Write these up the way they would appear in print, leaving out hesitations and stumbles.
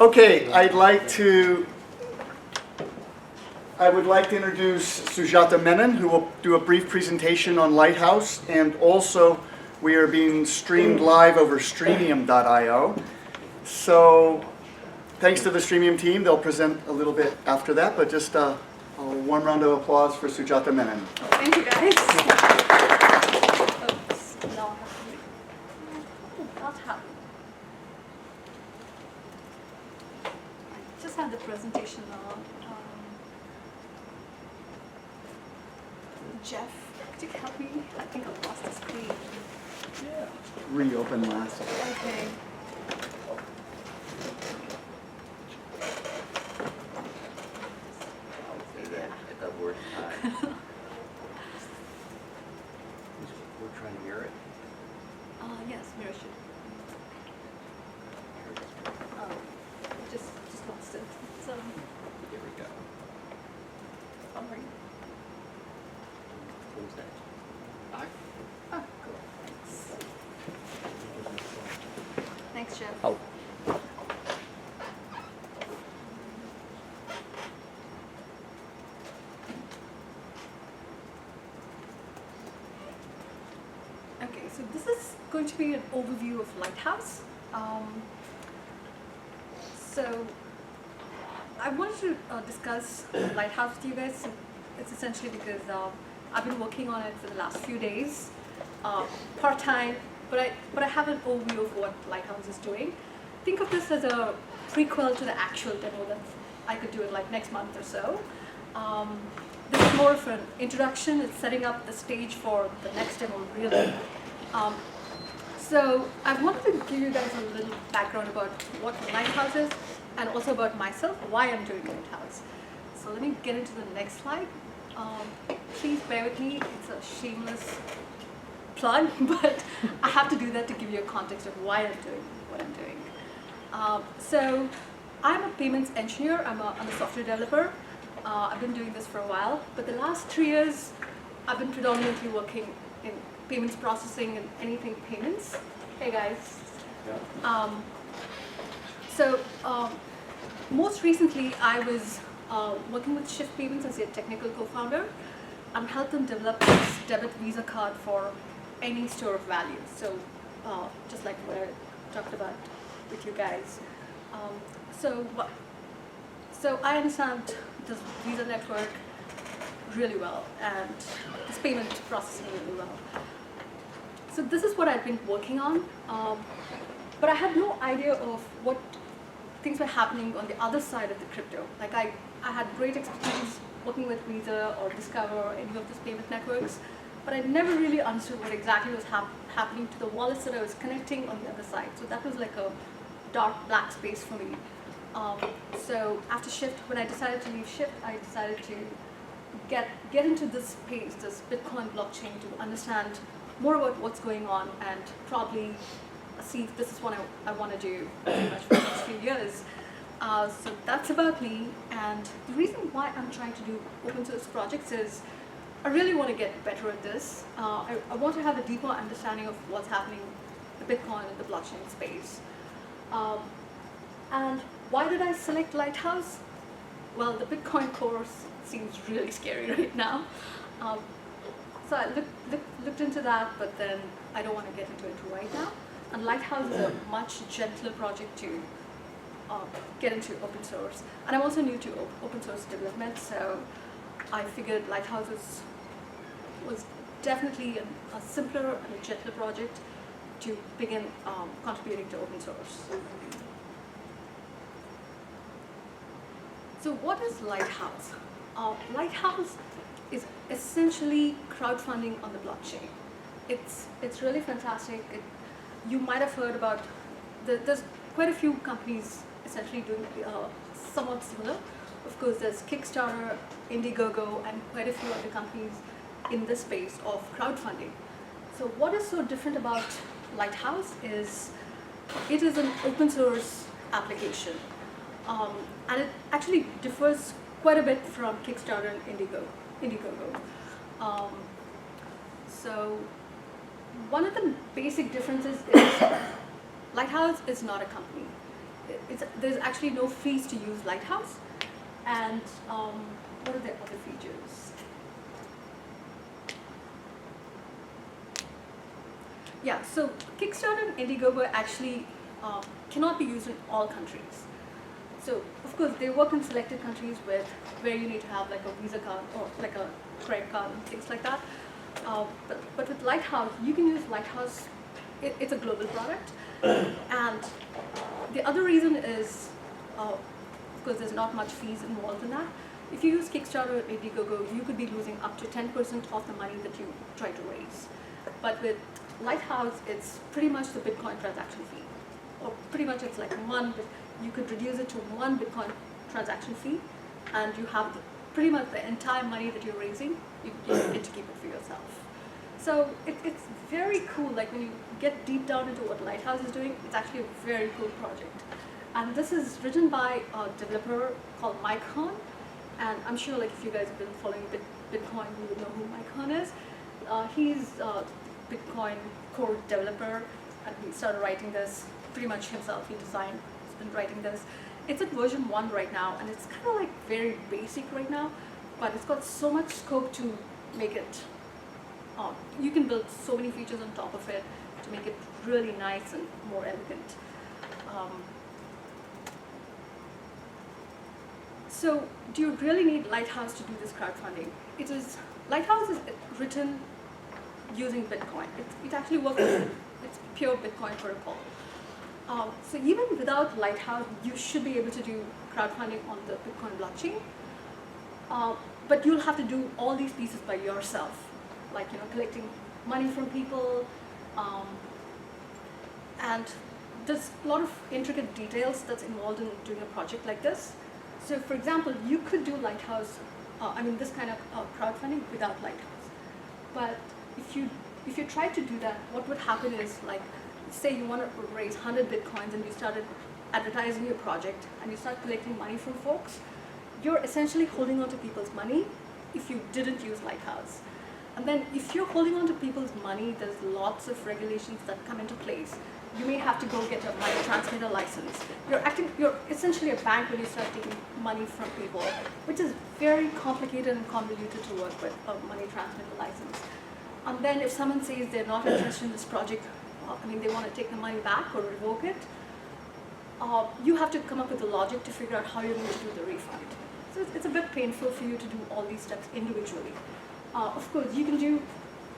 Okay, I would like to introduce Sujata Menon, who will do a brief presentation on Lighthouse, and also we are being streamed live over Streamium.io. So thanks to the Streamium team, they'll present a little bit after that, but just a warm round of applause for Sujata Menon. Thank you, guys. Oops, no. Not happy. I just had the presentation on. Jeff, could you help me? I think I lost the screen. Yeah. Reopen last. Okay. If that works. We're trying to mirror it. Yes, mirror should. Just lost it. So, Here we go. sorry. Who's that? Oh, cool. Thanks. Thanks, Jeff. Oh. Okay, so this is going to be an overview of Lighthouse. So I wanted to discuss Lighthouse with you guys. It's essentially because I've been working on it for the last few days, part-time, but I have an overview of what Lighthouse is doing. Think of this as a prequel to the actual demo that I could do it like next month or so. This is more of an introduction. It's setting up the stage for the next demo, really. So I wanted to give you guys a little background about what Lighthouse is, and also about myself, why I'm doing Lighthouse. So let me get into the next slide. Please bear with me. It's a shameless plug, but I have to do that to give you a context of why I'm doing what I'm doing. So I'm a payments engineer. I'm a software developer. I've been doing this for a while, but the last 3 years, I've been predominantly working in payments processing and anything payments. Hey guys. Yeah. Most recently, I was working with Shift Payments as their technical co-founder and helped them develop this debit Visa card for any store of value. So just like what I talked about with you guys. So I understand this Visa network really well and this payment processing really well. So this is what I've been working on, but I had no idea of what things were happening on the other side of the crypto. Like I had great expertise working with Visa or Discover or any of these payment networks, but I never really understood what exactly was happening to the wallets that I was connecting on the other side. So that was like a dark black space for me. So after Shift, when I decided to leave Shift, I decided to get into this space, this Bitcoin blockchain, to understand more about what's going on and probably see if this is what I want to do pretty much for the next few years. So that's about me, and the reason why I'm trying to do open source projects is I really want to get better at this. I want to have a deeper understanding of what's happening in the Bitcoin and the blockchain space. And why did I select Lighthouse? Well, the Bitcoin course seems really scary right now. So I looked into that, but then I don't want to get into it right now. And Lighthouse is a much gentler project to get into open source. And I'm also new to open source development, so I figured Lighthouse was definitely a simpler and a gentler project to begin contributing to open source. So what is Lighthouse? Lighthouse is essentially crowdfunding on the blockchain. It's really fantastic. You might have heard about, there's quite a few companies essentially doing somewhat similar. Of course, there's Kickstarter, Indiegogo, and quite a few other companies in this space of crowdfunding. So what is so different about Lighthouse is it is an open source application. And it actually differs quite a bit from Kickstarter and Indiegogo. So one of the basic differences is Lighthouse is not a company. there's actually no fees to use Lighthouse. And what are the other features? Yeah, so Kickstarter and Indiegogo actually cannot be used in all countries. So of course they work in selected countries where you need to have like a Visa card or like a credit card and things like that. But with Lighthouse, you can use Lighthouse. It's a global product, and the other reason is because there's not much fees involved in that. If you use Kickstarter or Indiegogo, you could be losing up to 10% of the money that you try to raise. But with Lighthouse, it's pretty much the Bitcoin transaction fee, or pretty much it's like you could reduce it to one Bitcoin transaction fee, and you have pretty much the entire money that you're raising, you get to keep it for yourself. So it's very cool. Like when you get deep down into what Lighthouse is doing, it's actually a very cool project. And this is written by a developer called Mike Hahn, and I'm sure like if you guys have been following Bitcoin, you would know who Mike Hahn is. He's a Bitcoin core developer, and he started writing this pretty much himself. He's been writing this. It's at version 1 right now, and it's kind of like very basic right now, but it's got so much scope to make it. You can build so many features on top of it to make it really nice and more elegant. So do you really need Lighthouse to do this crowdfunding? Lighthouse is written using Bitcoin. It actually works with it's pure Bitcoin protocol. So even without Lighthouse, you should be able to do crowdfunding on the Bitcoin blockchain. But you'll have to do all these pieces by yourself, like collecting money from people, and there's a lot of intricate details that's involved in doing a project like this. So for example, you could do Lighthouse, this kind of crowdfunding without Lighthouse. But if you try to do that, what would happen is, like, say you want to raise 100 Bitcoins and you started advertising your project and you start collecting money from folks, you're essentially holding on to people's money if you didn't use Lighthouse. And then if you're holding on to people's money, there's lots of regulations that come into place. You may have to go get a money transmitter license. You're essentially a bank when you start taking money from people, which is very complicated and convoluted to work with, a money transmitter license. And then if someone says they're not interested in this project, they want to take the money back or revoke it, you have to come up with the logic to figure out how you're going to do the refund. So it's a bit painful for you to do all these steps individually. Of course, you can do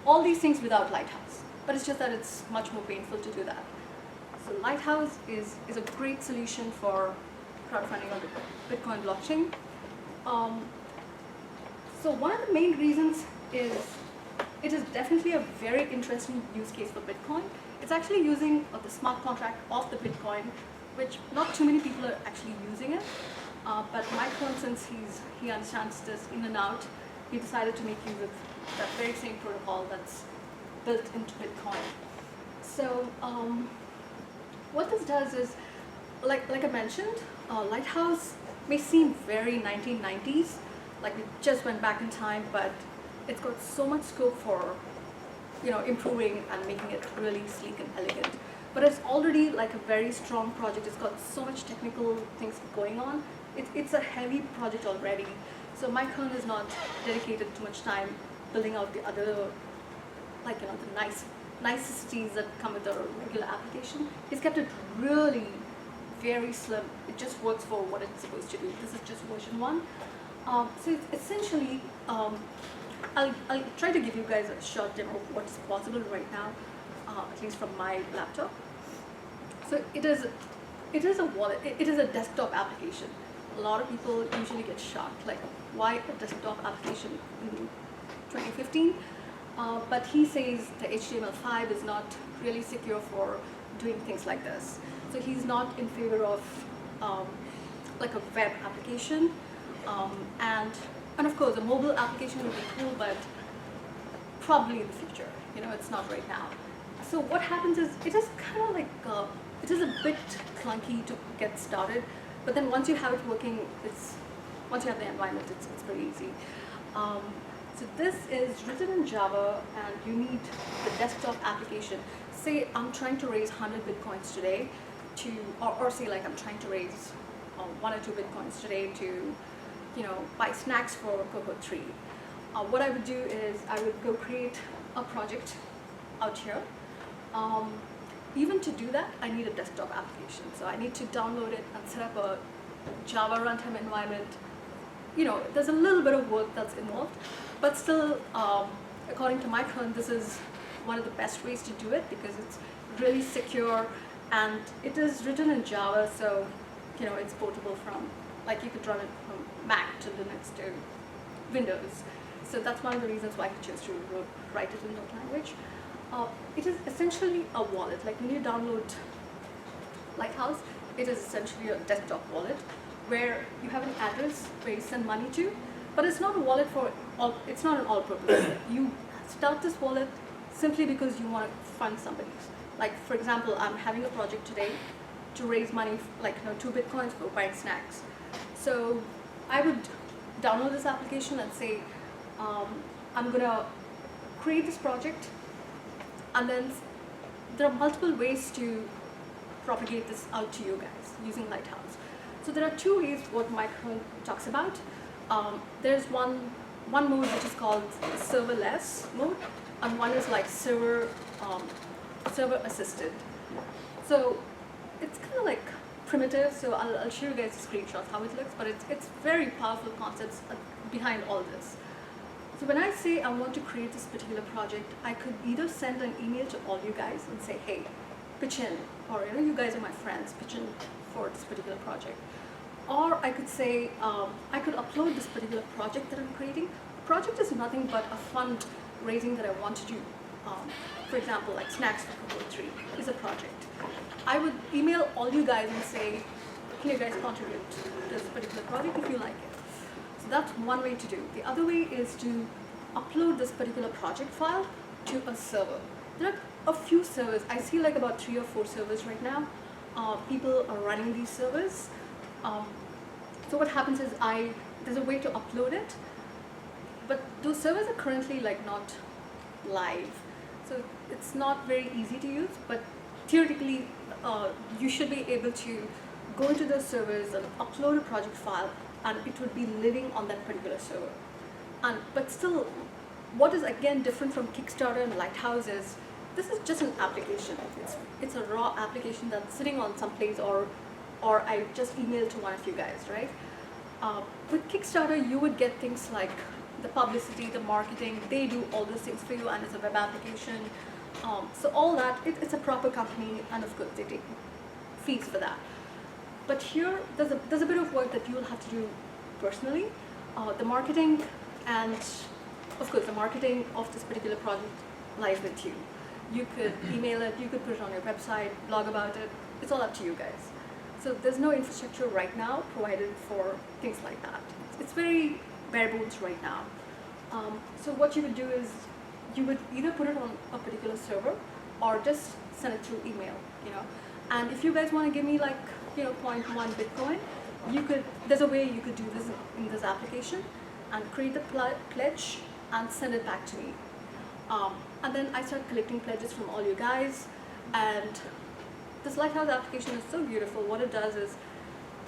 all these things without Lighthouse, but it's just that it's much more painful to do that. So Lighthouse is a great solution for crowdfunding on the Bitcoin blockchain. So one of the main reasons is it is definitely a very interesting use case for Bitcoin. It's actually using the smart contract of the Bitcoin, which not too many people are actually using it. But Mike Hahn, since he understands this in and out, he decided to make use of that very same protocol that's built into Bitcoin. So what this does is, like I mentioned, Lighthouse may seem very 1990s, like it just went back in time, but it's got so much scope for improving and making it really sleek and elegant. But it's already like a very strong project. It's got so much technical things going on. It's a heavy project already. So Mike Hahn has not dedicated too much time building out the other, like the niceties that come with a regular application. He's kept it really very slim. It just works for what it's supposed to do. This is just version 1. So it's essentially, I'll try to give you guys a short demo of what's possible right now, at least from my laptop. So it is a wallet. It is a desktop application. A lot of people usually get shocked, like, why a desktop application in 2015? But he says the HTML5 is not really secure for doing things like this. So he's not in favor of like a web application. And of course, a mobile application would be cool, but probably in the future. It's not right now. So what happens is, it is kind of like, it is a bit clunky to get started, but then once you have it working, once you have the environment, it's pretty easy. So this is written in Java, and you need the desktop application. Say I'm trying to raise 100 Bitcoins today. to, or say like I'm trying to raise 1 or 2 Bitcoins today to, buy snacks for cohort 3. What I would do is I would go create a project out here. Even to do that, I need a desktop application. So I need to download it and set up a Java runtime environment. There's a little bit of work that's involved, but still, according to Micron, this is one of the best ways to do it because it's really secure and it is written in Java, so it's portable from, like, you could run it from Mac to Linux to Windows. So that's one of the reasons why I chose to write it in that language. It is essentially a wallet. Like when you download Lighthouse, it is essentially a desktop wallet where you have an address where you send money to, but it's not a wallet for all, it's not an all-purpose. You start this wallet simply because you want to fund somebody's. Like for example, I'm having a project today to raise money, like 2 Bitcoins for buying snacks. So I would download this application and say, I'm gonna create this project, and then there are multiple ways to propagate this out to you guys using Lighthouse. So there are 2 ways what Micron talks about. There's one mode which is called serverless mode, and one is like server assisted. So it's kind of like primitive, so I'll show you guys screenshots how it looks, but it's very powerful concepts behind all this. So when I say I want to create this particular project, I could either send an email to all you guys and say, hey, pitch in, or you guys are my friends, pitch in for this particular project. Or I could say, I could upload this particular project that I'm creating. A project is nothing but a fundraising that I want to do. For example, like Snacks for Cohort 3 is a project. I would email all you guys and say, can you guys contribute to this particular project if you like it? So that's one way to do. The other way is to upload this particular project file to a server. There are a few servers. I see like about 3 or 4 servers right now. People are running these servers. So what happens is there's a way to upload it, but those servers are currently like not live. So it's not very easy to use, but theoretically you should be able to go into those servers and upload a project file, and it would be living on that particular server. But still, what is again different from Kickstarter and Lighthouse is this is just an application. It's a raw application that's sitting on some place, or I just emailed to one of you guys, right? With Kickstarter, you would get things like the publicity, the marketing. They do all those things for you, and it's a web application. So all that, it's a proper company, and of course they take fees for that. But here, there's a bit of work that you'll have to do personally. The marketing and, of course, the marketing of this particular project lies with you. You could email it, you could put it on your website, blog about it. It's all up to you guys. So there's no infrastructure right now provided for things like that. It's very bare bones right now. So what you would do is you would either put it on a particular server or just send it through email, And if you guys want to give me like, 0.1 Bitcoin, there's a way you could do this in this application and create the pledge and send it back to me. And then I start collecting pledges from all you guys, and this Lighthouse application is so beautiful. What it does is,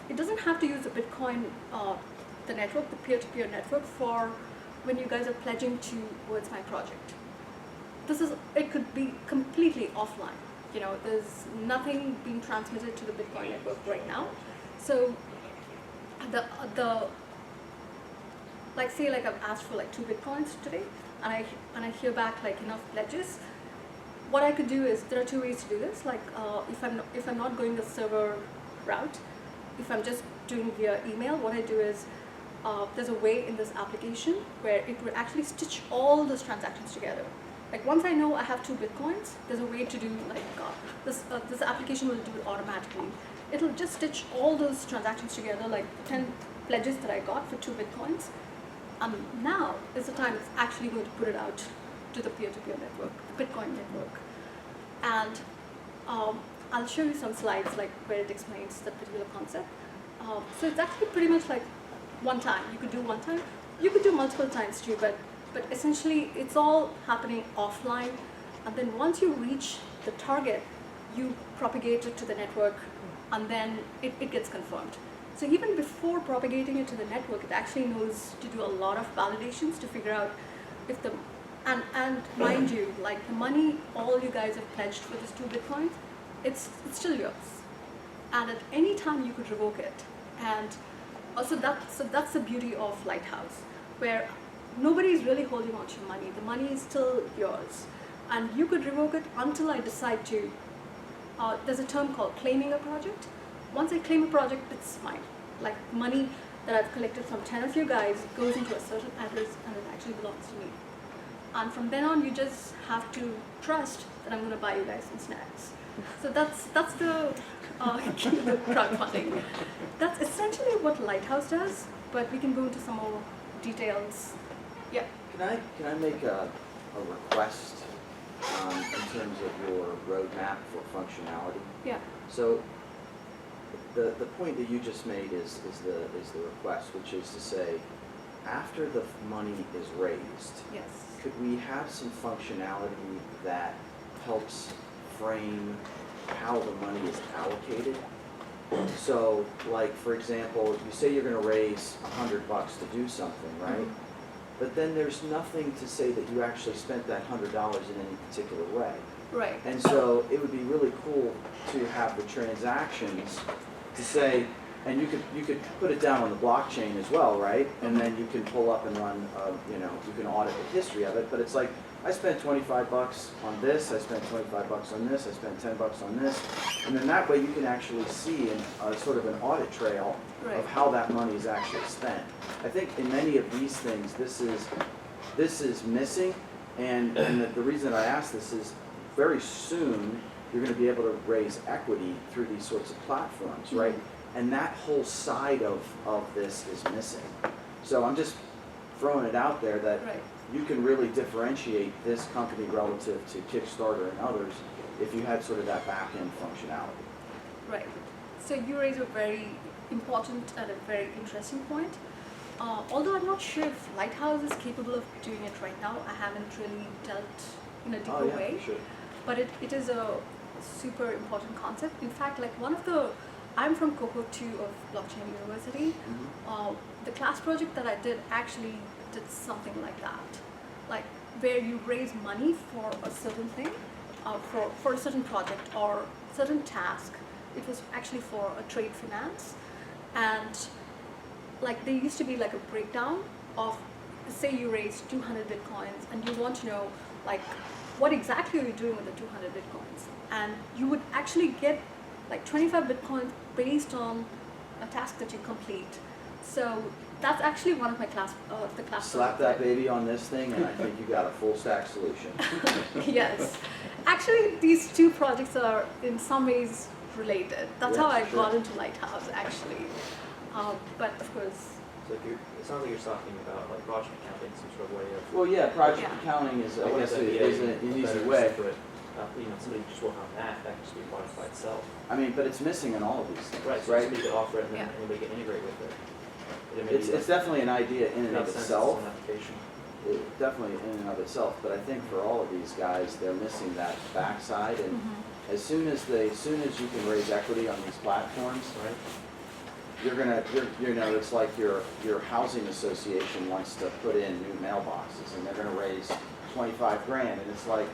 it doesn't have to use the Bitcoin, the network, the peer-to-peer network for when you guys are pledging towards my project. It could be completely offline. There's nothing being transmitted to the Bitcoin network right now. So like say like I've asked for like 2 Bitcoins today, and I hear back like enough pledges. What I could do is, there are 2 ways to do this. Like if I'm not going the server route, if I'm just doing via email, what I do is there's a way in this application where it will actually stitch all those transactions together. Like once I know I have 2 Bitcoins, there's a way to do like this application will do it automatically. It'll just stitch all those transactions together, like 10 pledges that I got for 2 Bitcoins. Now is the time it's actually going to put it out to the peer-to-peer network, the Bitcoin network. And I'll show you some slides like where it explains the particular concept. So it's actually pretty much like one time. You could do one time. You could do multiple times too, but essentially it's all happening offline. And then once you reach the target, you propagate it to the network, and then it gets confirmed. So even before propagating it to the network, it actually knows to do a lot of validations to figure out if the, and mind you, like the money all you guys have pledged for this 2 Bitcoins, it's still yours. And at any time you could revoke it. And also that's the beauty of Lighthouse, where nobody is really holding on to your money. The money is still yours. And you could revoke it until I decide to. There's a term called claiming a project. Once I claim a project, it's mine. Like money that I've collected from 10 of you guys goes into a certain address and it actually belongs to me. And from then on, you just have to trust that I'm going to buy you guys some snacks. So that's the key to crowdfunding. That's essentially what Lighthouse does, but we can go into some more details. Yeah. Can I make a request in terms of your roadmap for functionality? Yeah. So the point that you just made is the request, which is to say, after the money is raised, Yes. could we have some functionality that helps frame how the money is allocated? So, like for example, you say you're going to raise $100 to do something, right? Mm-hmm. But then there's nothing to say that you actually spent that $100 in any particular way. Right. And so it would be really cool to have the transactions to say, and you could put it down on the blockchain as well, right? And then you can pull up and run, you can audit the history of it. But it's like, I spent $25 on this, I spent $25 on this, I spent $10 on this, and then that way you can actually see sort of an audit trail Right. of how that money is actually spent. I think in many of these things, this is missing, and the reason I ask this is very soon you're going to be able to raise equity through these sorts of platforms, right? Mm-hmm. And that whole side of this is missing. So I'm just throwing it out there that Right. you can really differentiate this company relative to Kickstarter and others if you had sort of that back-end functionality. Right. So you raise a very important and a very interesting point. Although I'm not sure if Lighthouse is capable of doing it right now, I haven't really dealt in a deeper way. Sure. But it is a super important concept. In fact, like I'm from cohort 2 of Blockchain University. Mm-hmm. The class project that I did actually did something like that, like where you raise money for a certain thing, for a certain project or certain task. It was actually for a trade finance, and like there used to be like a breakdown of, say you raised 200 Bitcoins and you want to know like what exactly are you doing with the 200 Bitcoins, and you would actually get like 25 Bitcoins based on a task that you complete. So that's actually one of my class Slap that baby on this thing, and I think you got a full stack solution. Yes. Actually, these two projects are in some ways related. That's Yeah, how I sure. got into Lighthouse, actually. But of course, So if it sounds like you're talking about like project accounting, some sort of way of. Well, yeah, project Yeah. accounting is, I guess, that'd be is a an easy better way. separate, somebody just work on that can just be a project by itself. I mean, but it's missing in all of these things, Right, so right? somebody could offer it and then Yeah. anybody can integrate with it. It's definitely an idea in and not of sense, itself. it's an application. Definitely in and of itself, but I think for all of these guys, they're missing that backside, and as soon as you can raise equity on these platforms, Right? it's like your housing association wants to put in new mailboxes, and they're gonna raise 25 grand, and it's like,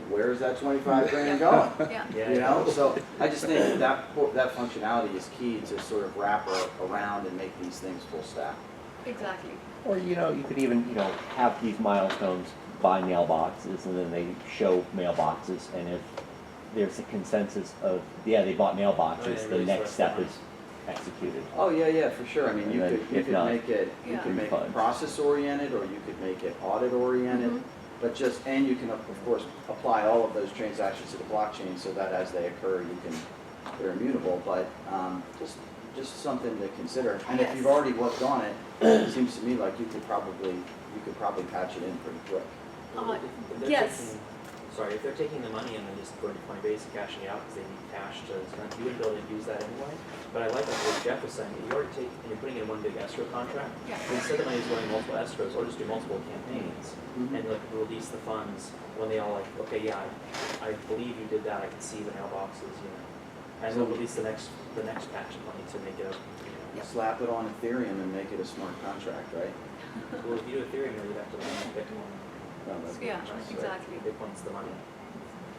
where's that 25 grand going? yeah. Yeah. So I just think that functionality is key to sort of wrap around and make these things full stack. Exactly. Or, you could even, have these milestones buy mailboxes, and then they show mailboxes, and if there's a consensus of, they bought mailboxes, yeah, the really next start step the is executed. Oh, yeah, for sure. I mean, you And then could if not, make it, you Yeah. could make it refund. process-oriented, or you could make it audit-oriented, Mhm. but and you can, of course, apply all of those transactions to the blockchain so that as they occur, they're immutable, but just something to consider. And if Yes. you've already worked on it, it seems to me like you could probably patch it in pretty quick. If they're Yes. taking- sorry, if they're taking the money and then just going to Coinbase and cashing it out because they need cash to spend, you wouldn't be able to use that anyway. But I like what Jeff was saying, you already take, and you're putting in one big escrow contract. Yeah. But instead of money is going in multiple escrows, or just do multiple campaigns, Mhm. and like release the funds when they all like, okay, yeah, I believe you did that, I can see the mailboxes, you know. And they'll release the next batch of money to make it, you know. Slap it on Ethereum and make it a smart contract, right? Well, if you do Ethereum, you'd have to learn Bitcoin. Well, that's- Yeah, Right? exactly. Bitcoin's the money.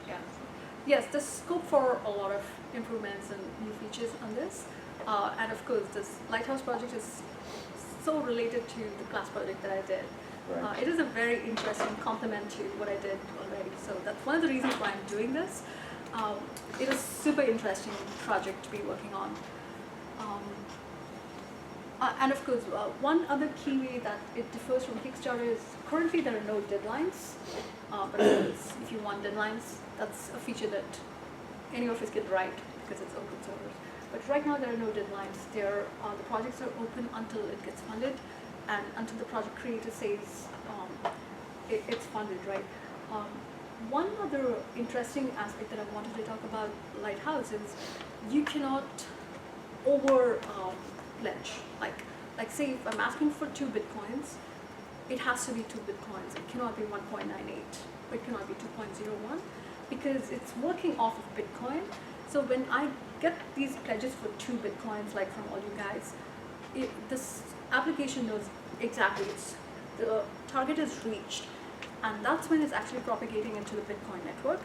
Yeah. Yes, there's scope for a lot of improvements and new features on this. And of course, this Lighthouse project is so related to the class project that I did. Right. It is a very interesting complement to what I did already. So that's one of the reasons why I'm doing this. It is super interesting project to be working on. And of course, one other key way that it differs from Kickstarter is currently there are no deadlines. But of course, if you want deadlines, that's a feature that any of us can write because it's open source. But right now there are no deadlines. The projects are open until it gets funded and until the project creator says it's funded, right? One other interesting aspect that I wanted to talk about Lighthouse is you cannot over pledge. Like say if I'm asking for 2 Bitcoins, it has to be 2 Bitcoins. It cannot be 1.98. It cannot be 2.01 because it's working off of Bitcoin. So when I get these pledges for 2 Bitcoins, like from all you guys, this application knows exactly the target is reached, and that's when it's actually propagating into the Bitcoin network.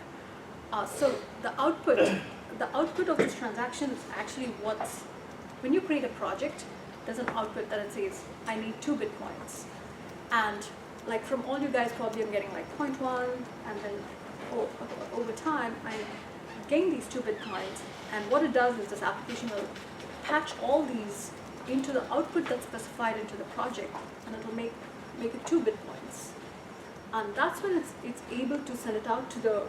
So the output of this transaction is actually when you create a project, there's an output that it says, I need 2 Bitcoins. And like from all you guys, probably I'm getting like 0.1, and then over time, I gain these 2 Bitcoins. And what it does is this application will patch all these into the output that's specified into the project, and it'll make it 2 Bitcoins. And that's when it's able to send it out to the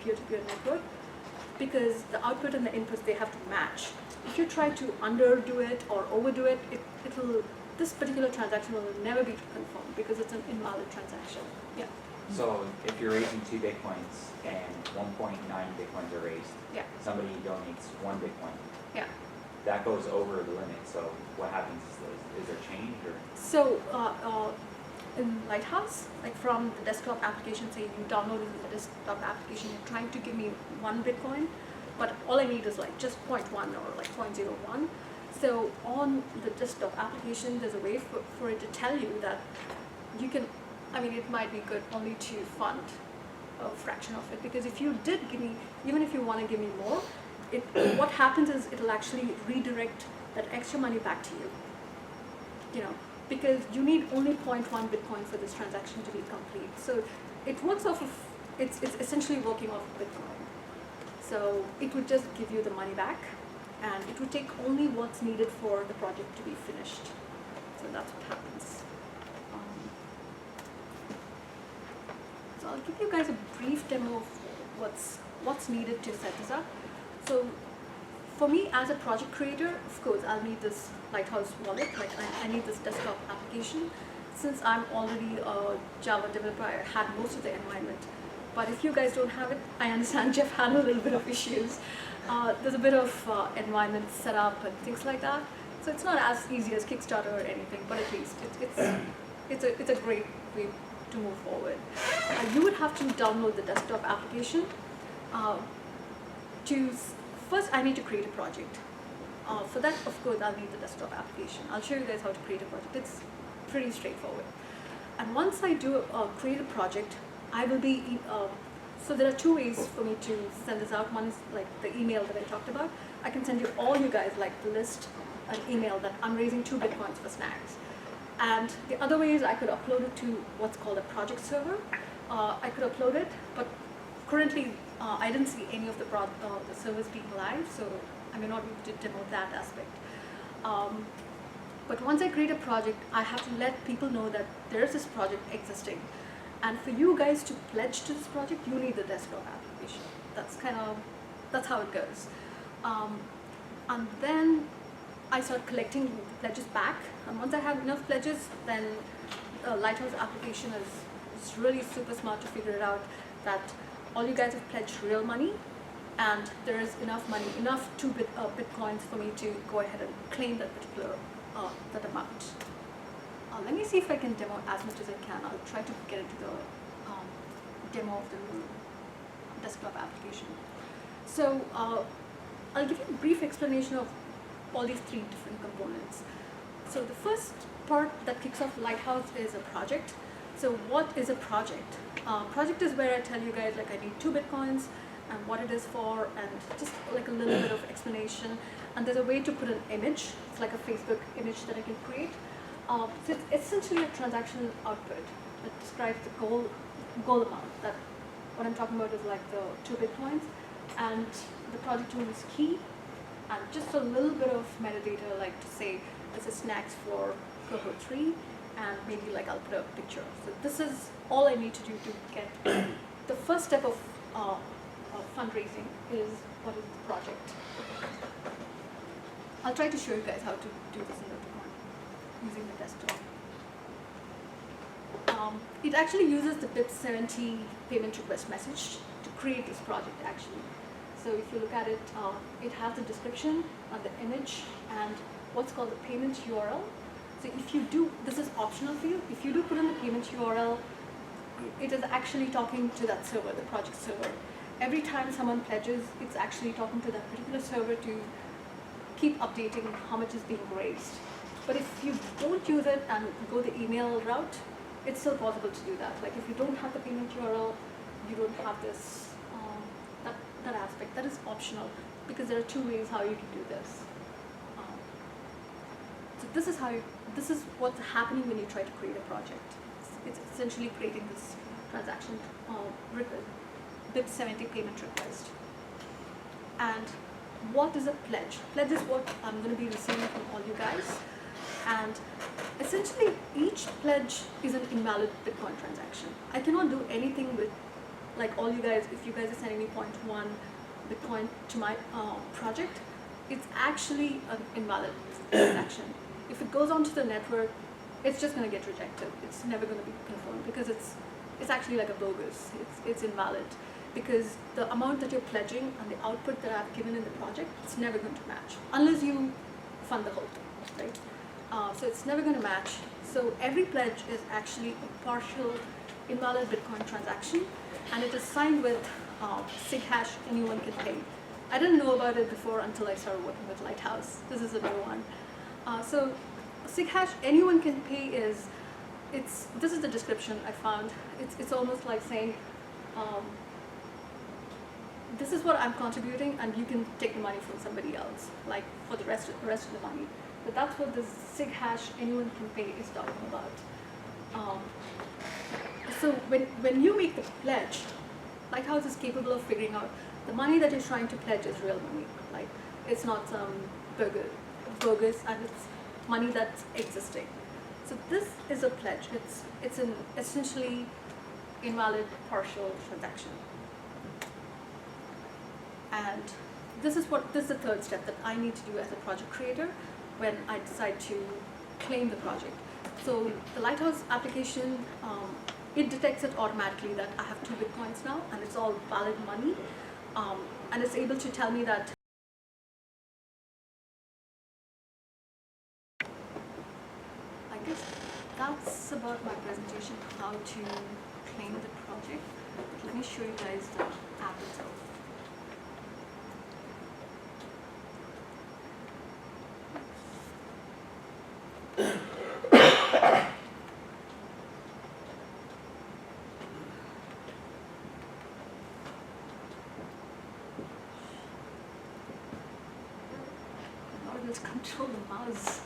peer-to-peer network, because the output and the inputs, they have to match. If you try to underdo it or overdo it, this particular transaction will never be confirmed because it's an invalid transaction. Yeah. So if you're raising 2 Bitcoins and 1.9 Bitcoins are raised, Yeah. somebody donates 1 Bitcoin, Yeah. that goes over the limit. So what happens is there change or? So in Lighthouse, like from the desktop application, say you downloaded the desktop application, you're trying to give me 1 Bitcoin, but all I need is like just 0.1 or like 0.01. So on the desktop application, there's a way for it to tell you that you can, it might be good only to fund a fraction of it, because if you did give me, even if you want to give me more, what happens is it'll actually redirect that extra money back to you, because you need only 0.1 Bitcoin for this transaction to be complete. So it works off of, it's essentially working off of Bitcoin. So it would just give you the money back, and it would take only what's needed for the project to be finished. So that's what happens. So I'll give you guys a brief demo of what's needed to set this up. So for me as a project creator, of course, I'll need this Lighthouse wallet. Like I need this desktop application. Since I'm already a Java developer, I had most of the environment. But if you guys don't have it, I understand Jeff had a little bit of issues. There's a bit of environment set up and things like that. So it's not as easy as Kickstarter or anything, but at least it's a great way to move forward. You would have to download the desktop application. First, I need to create a project. For that, of course, I'll need the desktop application. I'll show you guys how to create a project. It's pretty straightforward. And once I do create a project, I will be, so there are 2 ways for me to send this out. One is like the email that I talked about. I can send you all you guys like the list, an email that I'm raising 2 Bitcoins for snacks. And the other way is I could upload it to what's called a project server. I could upload it, but currently I didn't see any of the servers being live, so I may not be able to demo that aspect. But once I create a project, I have to let people know that there's this project existing. And for you guys to pledge to this project, you need the desktop application. That's how it goes. And then I start collecting pledges back. And once I have enough pledges, then the Lighthouse application is really super smart to figure it out that all you guys have pledged real money, and there is enough money, enough bitcoins for me to go ahead and claim that particular that amount. Let me see if I can demo as much as I can. I'll try to get into the demo of the desktop application. So I'll give you a brief explanation of all these three different components. So the first part that kicks off Lighthouse is a project. So what is a project? Project is where I tell you guys like I need 2 bitcoins and what it is for, and just like a little bit of explanation. And there's a way to put an image. It's like a Facebook image that I can create. So it's essentially a transaction output that describes the goal amount. That what I'm talking about is like the 2 bitcoins, and the project tool is key, and just a little bit of metadata, like to say this is snacks for cohort 3, and maybe like I'll put a picture. So this is all I need to do to get the first step of fundraising is what is the project. I'll try to show you guys how to do this in the demo using the desktop. It actually uses the BIP70 payment request message to create this project actually. So if you look at it, it has the description and the image and what's called the payment URL. So if you do, this is optional for you, if you do put in the payment URL, it is actually talking to that server, the project server. Every time someone pledges, it's actually talking to that particular server to keep updating how much is being raised. But if you don't use it and go the email route, it's still possible to do that. Like if you don't have the payment URL, you don't have this that aspect. That is optional because there are 2 ways how you can do this. So this is what's happening when you try to create a project. It's essentially creating this transaction BIP70 payment request. And what is a pledge? Pledge is what I'm going to be receiving from all you guys. And essentially, each pledge is an invalid Bitcoin transaction. I cannot do anything with, like all you guys, if you guys are sending me 0.1 Bitcoin to my project, it's actually an invalid transaction. If it goes onto the network, it's just going to get rejected. It's never going to be confirmed because it's actually like a bogus. It's invalid because the amount that you're pledging and the output that I've given in the project, it's never going to match unless you fund the whole thing, right? So it's never going to match. So every pledge is actually a partial invalid Bitcoin transaction, and it is signed with SIG hash anyone can pay. I didn't know about it before until I started working with Lighthouse. This is a new one. So SIG hash anyone can pay is, this is the description I found. It's almost like saying, this is what I'm contributing, and you can take the money from somebody else, like for the rest of the money. But that's what this SIG hash anyone can pay is talking about. So when you make the pledge, Lighthouse is capable of figuring out the money that you're trying to pledge is real money. Like it's not some bogus, and it's money that's existing. So this is a pledge. It's an essentially invalid partial transaction. And this is the third step that I need to do as a project creator when I decide to claim the project. So the Lighthouse application, it detects it automatically that I have 2 Bitcoins now, and it's all valid money, and it's able to tell me that I guess that's about my presentation, how to claim the project. Let me show you guys the app itself. Let's control the mouse.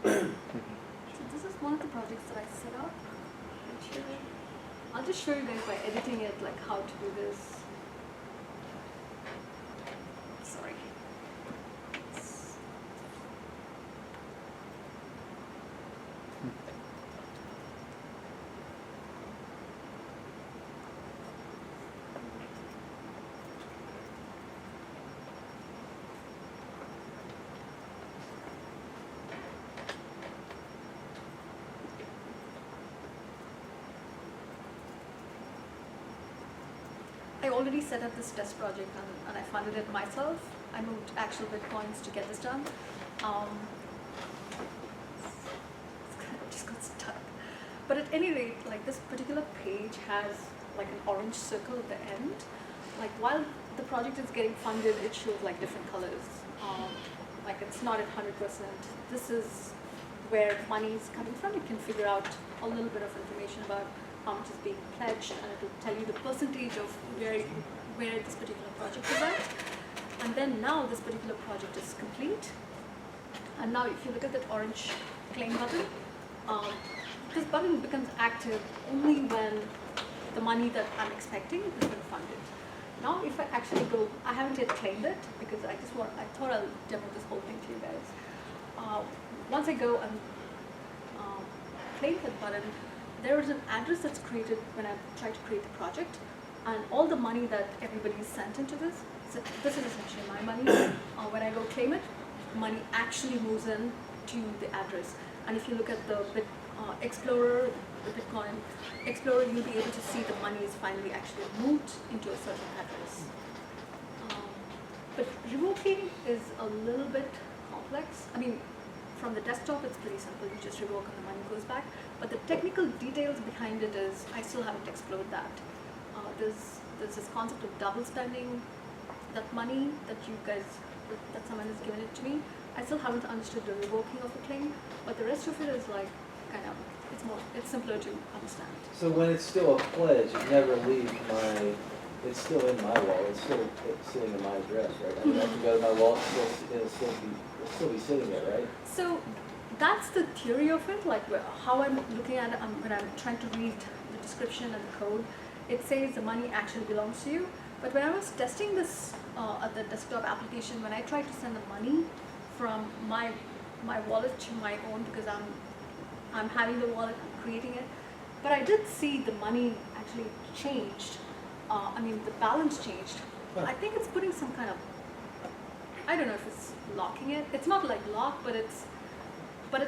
So this is one of the projects that I set up right here. I'll just show you guys by editing it, like how to do this. Sorry. already set up this test project and I funded it myself. I moved actual Bitcoins to get this done. Just got stuck. But at any rate, like this particular page has like an orange circle at the end. Like while the project is getting funded, it shows like different colors. Like it's not at 100%. This is where money is coming from. You can figure out a little bit of information about how much is being pledged, and it will tell you the percentage of where this particular project is at. And then now this particular project is complete. And now if you look at that orange claim button, this button becomes active only when the money that I'm expecting has been funded. Now if I actually go, I haven't yet claimed it because I thought I'll demo this whole thing to you guys. Once I go and claim that button, there is an address that's created when I try to create the project, and all the money that everybody sent into this, so this is essentially my money. When I go claim it, money actually moves in to the address. And if you look at the Explorer, the Bitcoin Explorer, you'll be able to see the money is finally actually moved into a certain address. But revoking is a little bit complex. I mean, from the desktop, it's pretty simple. You just revoke and the money goes back. But the technical details behind it is, I still haven't explored that. There's this concept of double spending that money that you guys, that someone has given it to me. I still haven't understood the revoking of the claim, but the rest of it is like, kind of, it's simpler to understand. So when it's still a pledge, it never leaves it's still in my wallet, it's sitting in my address, right? I mean, I can go to my wallet, it'll still be sitting there, right? So that's the theory of it, like how I'm looking at it when I'm trying to read the description and the code. It says the money actually belongs to you. But when I was testing this at the desktop application, when I tried to send the money from my wallet to my own, because I'm having the wallet, I'm creating it, but I did see the money actually changed. I mean, the balance changed. I think it's putting some kind of, I don't know if it's locking it. It's not like lock, but it's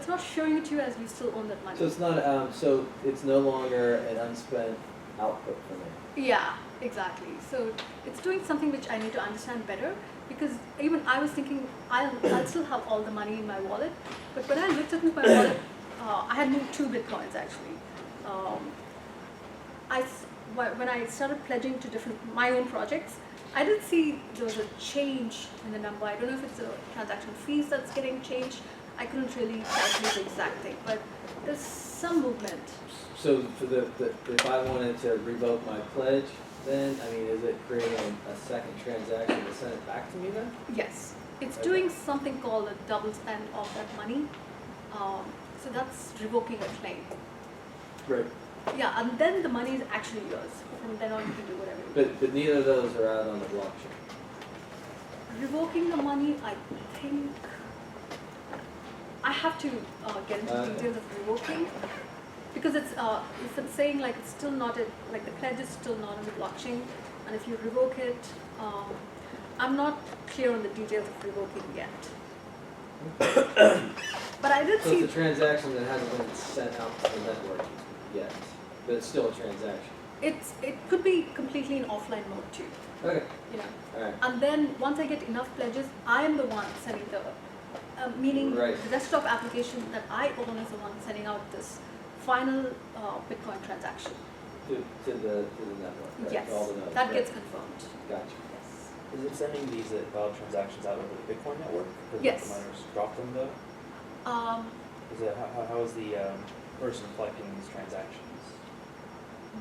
not showing it to you as you still own that money. So it's not, so it's no longer an unspent output for me. Yeah, exactly. So it's doing something which I need to understand better, because even I was thinking I'll still have all the money in my wallet, but when I looked at my wallet, I had moved 2 Bitcoins actually. When I started pledging to my own projects, I did see there was a change in the number. I don't know if it's a transaction fees that's getting changed. I couldn't really calculate the exact thing, but there's some movement. So for if I wanted to revoke my pledge, then, I mean, is it creating a second transaction to send it back to me then? Yes, it's Okay. doing something called a double spend of that money. So that's revoking a claim. Right. Yeah, and then the money is actually yours. From then on, you can do whatever you want. But neither of those are out on the blockchain. Revoking the money, I think I have to get into Okay. details of revoking, because if it's saying like it's still not like the pledge is still not on the blockchain, and if you revoke it, I'm not clear on the details of revoking yet. But I did So see. it's a transaction that hasn't been sent out to the network yet, but it's still a transaction. It could be completely in offline mode too, Okay, you know. alright. And then once I get enough pledges, I am the one sending the, meaning Right. the desktop application that I own is the one sending out this final Bitcoin transaction. To the network, right? Yes, To all the nodes, that right. gets confirmed. Gotcha. Yes. Is it sending these valid transactions out over the Bitcoin network? Because Yes. the miners drop them though? Is it, how is the person collecting these transactions?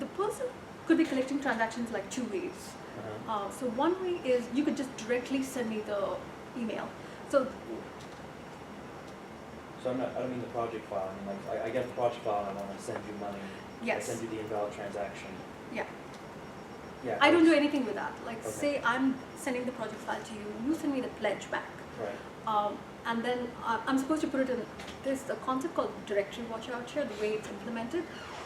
The person could be collecting transactions like 2 ways. So one way is you could just directly send me the email. So So I don't mean the project file, I mean like, I get the project file and I want to send you money. yes, I send you the invalid transaction. yeah. Yeah. I don't do anything with that. Like Okay. say I'm sending the project file to you, you send me the pledge back. Right. And then I'm supposed to put it in, there's a concept called directory watcher out here, the way it's implemented.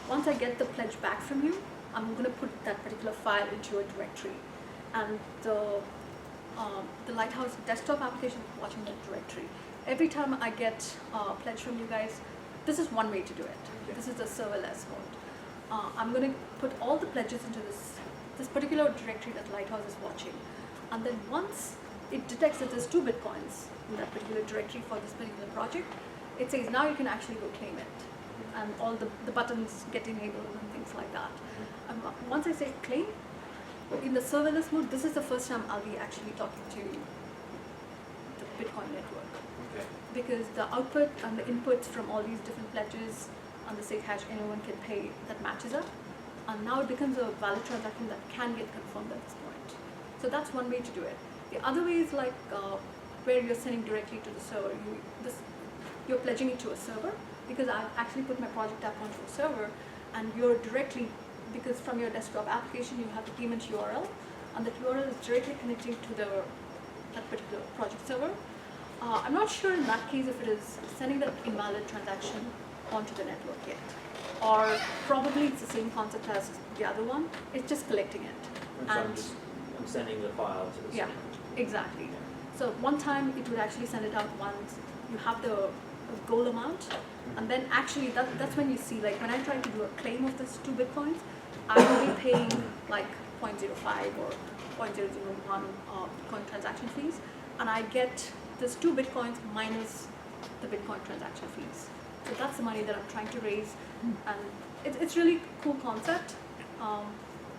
Once I get the pledge back from you, I'm going to put that particular file into a directory. And the Lighthouse desktop application is watching that directory. Every time I get a pledge from you guys, this is one way to do it. Okay. This is the serverless mode. I'm going to put all the pledges into this this particular directory that Lighthouse is watching. And then once it detects that there's 2 Bitcoins in that particular directory for this particular project, it says now you can actually go claim it. And all the buttons get enabled and things like that. Once I say claim, in the serverless mode, this is the first time I'll be actually talking to the Bitcoin network. Okay. Because the output and the inputs from all these different pledges and the safe hash anyone can pay that matches up. And now it becomes a valid transaction that can get confirmed at this point. So that's one way to do it. The other way is like where you're sending directly to the server. You're pledging it to a server, because I've actually put my project app onto a server, and you're directly, because from your desktop application you have the payment URL, and that URL is directly connecting to that particular project server. I'm not sure in that case if it is sending that invalid transaction onto the network yet, or probably it's the same concept as the other one. It's just collecting it. I'm sending the file to the Yeah, server. exactly. So one time it would actually send it out once. You have the goal amount, and then actually that's when you see, like when I try to do a claim of this 2 Bitcoins, I will be paying like 0.05 or 0.001 Bitcoin transaction fees, and I get this 2 Bitcoins minus the Bitcoin transaction fees. So that's the money that I'm trying to raise, and it's really cool concept,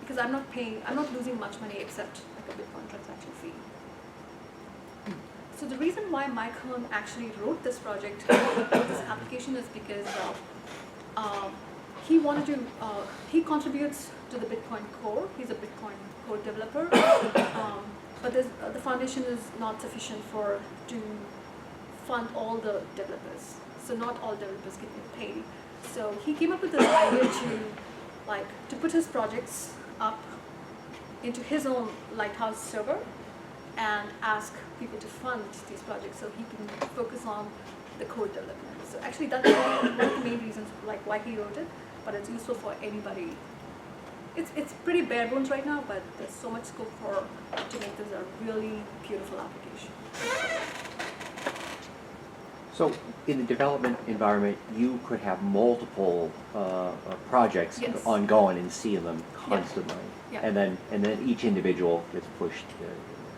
because I'm not losing much money except like a Bitcoin transaction fee. So the reason why Mike Hearn actually wrote this project, this application, is because he wanted to, he contributes to the Bitcoin core. He's a Bitcoin core developer, but the foundation is not sufficient to fund all the developers. So not all developers can get paid. So he came up with this idea to put his projects up into his own Lighthouse server and ask people to fund these projects so he can focus on the code development. So actually that's one of the main reasons like why he wrote it, but it's useful for anybody. It's pretty bare bones right now, but there's so much scope to make this a really beautiful application. So in the development environment, you could have multiple projects Yes. ongoing and seeing them constantly. Yeah. And then each individual gets pushed.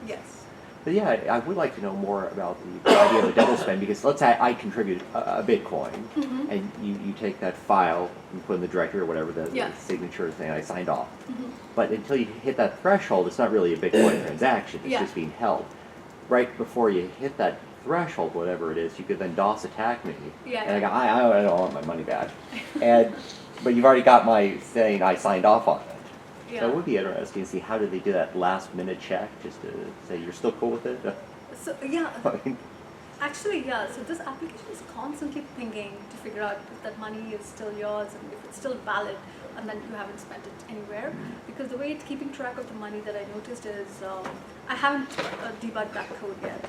Yes. But yeah, I would like to know more about the idea of a double spend, because let's say I contribute a Bitcoin, Mm-hmm. and you take that file and put in the directory or whatever, the Yeah. signature thing I signed off. Mm-hmm. But until you hit that threshold, it's not really a Bitcoin transaction, it's Yeah. just being held. Right before you hit that threshold, whatever it is, you could then DOS attack me. Yeah. And I don't want my money back. But you've already got my saying I signed off on it. Yeah. So it would be interesting to see how did they do that last minute check, just to say you're still cool with it. So yeah. Actually, yeah, so this application is constantly pinging to figure out if that money is still yours and if it's still valid, and then you haven't spent it anywhere. Because the way it's keeping track of the money that I noticed is, I haven't debugged that code yet,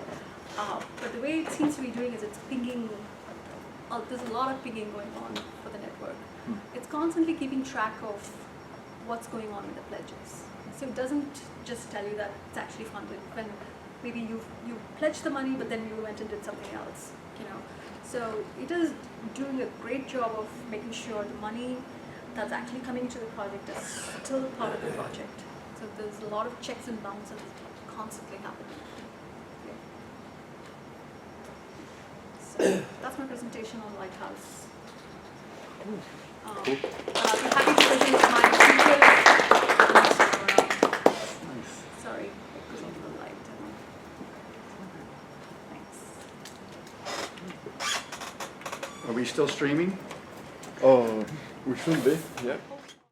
but the way it seems to be doing is it's pinging, there's a lot of pinging going on for the network. It's constantly keeping track of what's going on with the pledges. So it doesn't just tell you that it's actually funded when maybe you pledged the money, but then you went and did something else, you know. So it is doing a great job of making sure the money that's actually coming to the project is still part of the project. So there's a lot of checks and balances constantly happening. Yeah. So that's my presentation on Lighthouse. I'll be happy to present my sorry, because of the light. Thanks. Are we still streaming? Oh, we should be, yeah.